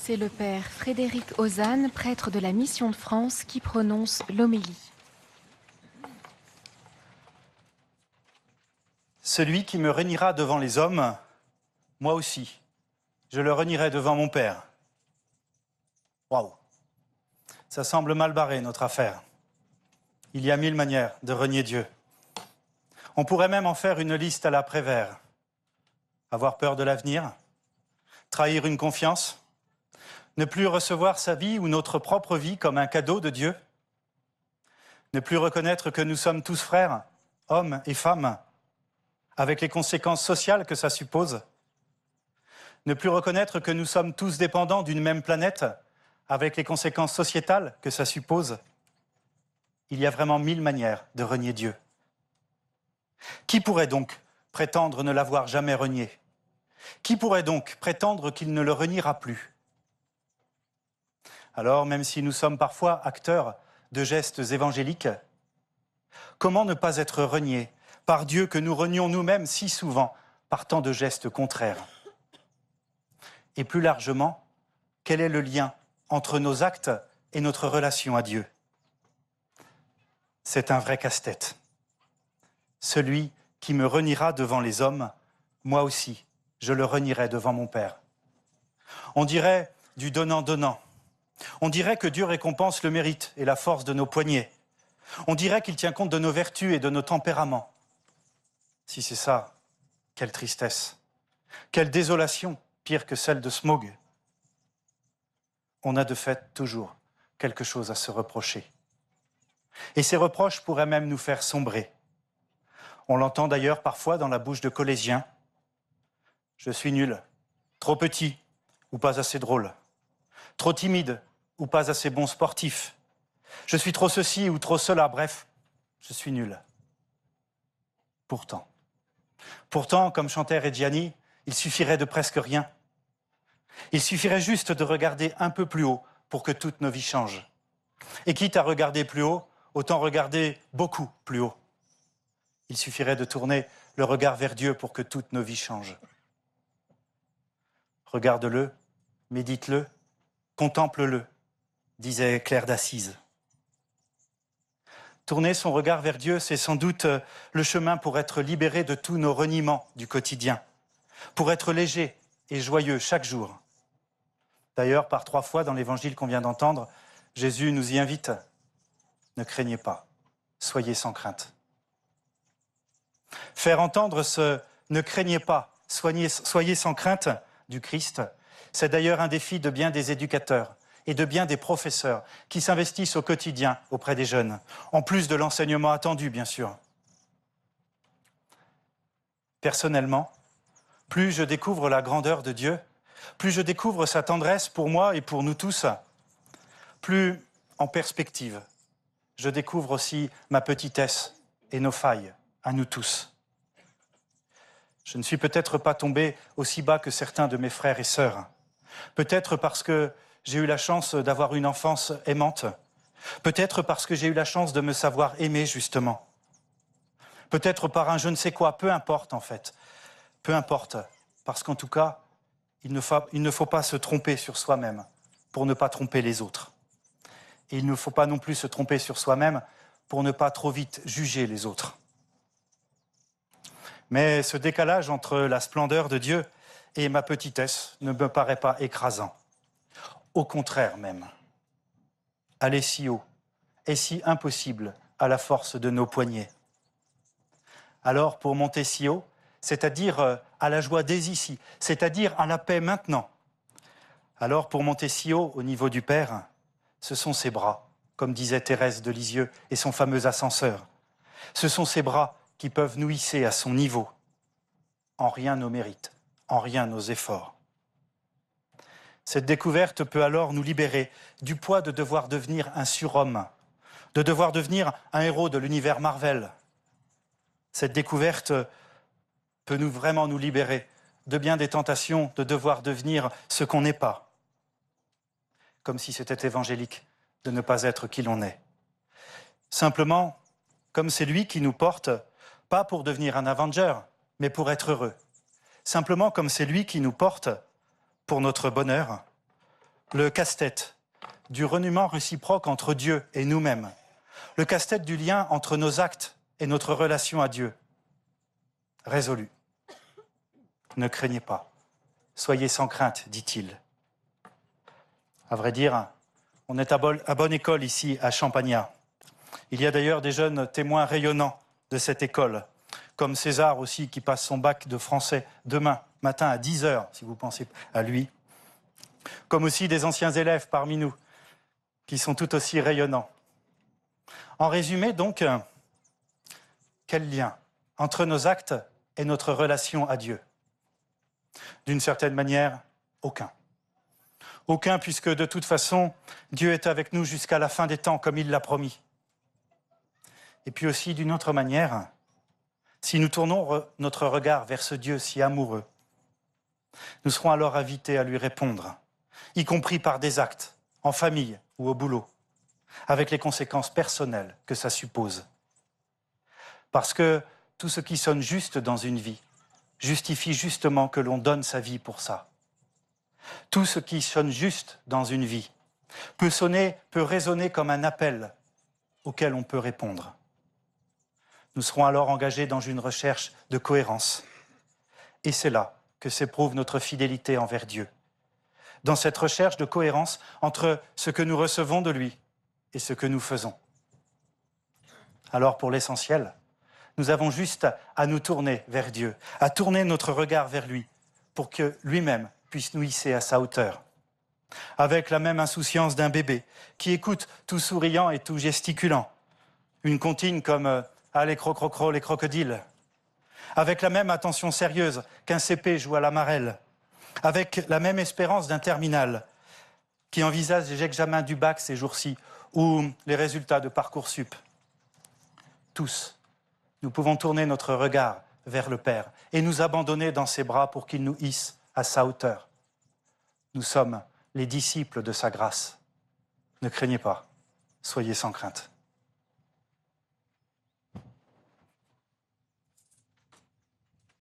C'est le père Frédéric Ozanne, prêtre de la Mission de France, qui prononce l'homélie. Celui qui me reniera devant les hommes, moi aussi, je le renierai devant mon Père. Waouh! Ça semble mal barré, notre affaire. Il y a 1000 manières de renier Dieu. On pourrait même en faire une liste à la Prévert. Avoir peur de l'avenir, trahir une confiance, ne plus recevoir sa vie ou notre propre vie comme un cadeau de Dieu, ne plus reconnaître que nous sommes tous frères, hommes et femmes, avec les conséquences sociales que ça suppose, ne plus reconnaître que nous sommes tous dépendants d'une même planète, avec les conséquences sociétales que ça suppose. Il y a vraiment 1000 manières de renier Dieu. Qui pourrait donc prétendre ne l'avoir jamais renié? Qui pourrait donc prétendre qu'il ne le reniera plus? Alors, même si nous sommes parfois acteurs de gestes évangéliques, comment ne pas être reniés par Dieu que nous renions nous-mêmes si souvent par tant de gestes contraires? Et plus largement, quel est le lien entre nos actes et notre relation à Dieu? C'est un vrai casse-tête. Celui qui me reniera devant les hommes, moi aussi, je le renierai devant mon Père. On dirait du donnant-donnant. On dirait que Dieu récompense le mérite et la force de nos poignets. On dirait qu'il tient compte de nos vertus et de nos tempéraments. Si c'est ça, quelle tristesse, quelle désolation, pire que celle de Smaug. On a de fait toujours quelque chose à se reprocher. Et ces reproches pourraient même nous faire sombrer. On l'entend d'ailleurs parfois dans la bouche de collégiens. Je suis nul, trop petit ou pas assez drôle, trop timide ou pas assez bon sportif. Je suis trop ceci ou trop cela, bref, je suis nul. Pourtant, comme chantait Reggiani, il suffirait de presque rien. Il suffirait juste de regarder un peu plus haut pour que toutes nos vies changent. Et quitte à regarder plus haut, autant regarder beaucoup plus haut. Il suffirait de tourner le regard vers Dieu pour que toutes nos vies changent. Regarde-le, médite-le, contemple-le, disait Claire d'Assise. Tourner son regard vers Dieu, c'est sans doute le chemin pour être libéré de tous nos reniements du quotidien, pour être léger et joyeux chaque jour. D'ailleurs, par 3 fois dans l'évangile qu'on vient d'entendre, Jésus nous y invite. Ne craignez pas, soyez sans crainte. Faire entendre ce « ne craignez pas, soyez sans crainte » du Christ, c'est d'ailleurs un défi de bien des éducateurs et de bien des professeurs qui s'investissent au quotidien auprès des jeunes, en plus de l'enseignement attendu, bien sûr. Personnellement, plus je découvre la grandeur de Dieu, plus je découvre sa tendresse pour moi et pour nous tous, plus, en perspective, je découvre aussi ma petitesse et nos failles, à nous tous. Je ne suis peut-être pas tombé aussi bas que certains de mes frères et sœurs. Peut-être parce que j'ai eu la chance d'avoir une enfance aimante. Peut-être parce que j'ai eu la chance de me savoir aimer, justement. Peut-être par un je ne sais quoi, peu importe en fait. Peu importe, parce qu'en tout cas, il ne faut pas se tromper sur soi-même pour ne pas tromper les autres. Et il ne faut pas non plus se tromper sur soi-même pour ne pas trop vite juger les autres. Mais ce décalage entre la splendeur de Dieu et ma petitesse ne me paraît pas écrasant. Au contraire même. Aller si haut est si impossible à la force de nos poignets. Alors pour monter si haut, c'est-à-dire à la joie dès ici, c'est-à-dire à la paix maintenant. Alors pour monter si haut au niveau du Père, ce sont ses bras, comme disait Thérèse de Lisieux et son fameux ascenseur. Ce sont ses bras qui peuvent nous hisser à son niveau. En rien nos mérites, en rien nos efforts. Cette découverte peut alors nous libérer du poids de devoir devenir un surhomme, de devoir devenir un héros de l'univers Marvel. Cette découverte peut vraiment nous libérer de bien des tentations de devoir devenir ce qu'on n'est pas. Comme si c'était évangélique de ne pas être qui l'on est. Simplement, comme c'est lui qui nous porte, pas pour devenir un Avenger, mais pour être heureux. Simplement comme c'est lui qui nous porte pour notre bonheur, le casse-tête du reniement réciproque entre Dieu et nous-mêmes, le casse-tête du lien entre nos actes et notre relation à Dieu. Résolu. Ne craignez pas. Soyez sans crainte, dit-il. À vrai dire, on est à bonne école ici à Champagnat. Il y a d'ailleurs des jeunes témoins rayonnants de cette école, comme César aussi qui passe son bac de français demain matin à 10h, si vous pensez à lui. Comme aussi des anciens élèves parmi nous, qui sont tout aussi rayonnants. En résumé donc, quel lien entre nos actes et notre relation à Dieu? D'une certaine manière, aucun. Aucun, puisque de toute façon, Dieu est avec nous jusqu'à la fin des temps, comme il l'a promis. Et puis aussi, d'une autre manière, si nous tournons notre regard vers ce Dieu si amoureux, nous serons alors invités à lui répondre, y compris par des actes, en famille ou au boulot, avec les conséquences personnelles que ça suppose. Parce que tout ce qui sonne juste dans une vie justifie justement que l'on donne sa vie pour ça. Tout ce qui sonne juste dans une vie peut résonner comme un appel auquel on peut répondre. Nous serons alors engagés dans une recherche de cohérence. Et c'est là que s'éprouve notre fidélité envers Dieu. Dans cette recherche de cohérence entre ce que nous recevons de lui et ce que nous faisons. Alors pour l'essentiel, nous avons juste à nous tourner vers Dieu, à tourner notre regard vers lui, pour que lui-même puisse nous hisser à sa hauteur. Avec la même insouciance d'un bébé qui écoute tout souriant et tout gesticulant. Une comptine comme « Ah, les crocrocros, les crocodiles ». Avec la même attention sérieuse qu'un CP joue à la marelle. Avec la même espérance d'un terminal qui envisage les examens du bac ces jours-ci ou les résultats de Parcoursup. Tous, nous pouvons tourner notre regard vers le Père et nous abandonner dans ses bras pour qu'il nous hisse à sa hauteur. Nous sommes les disciples de sa grâce. Ne craignez pas, soyez sans crainte.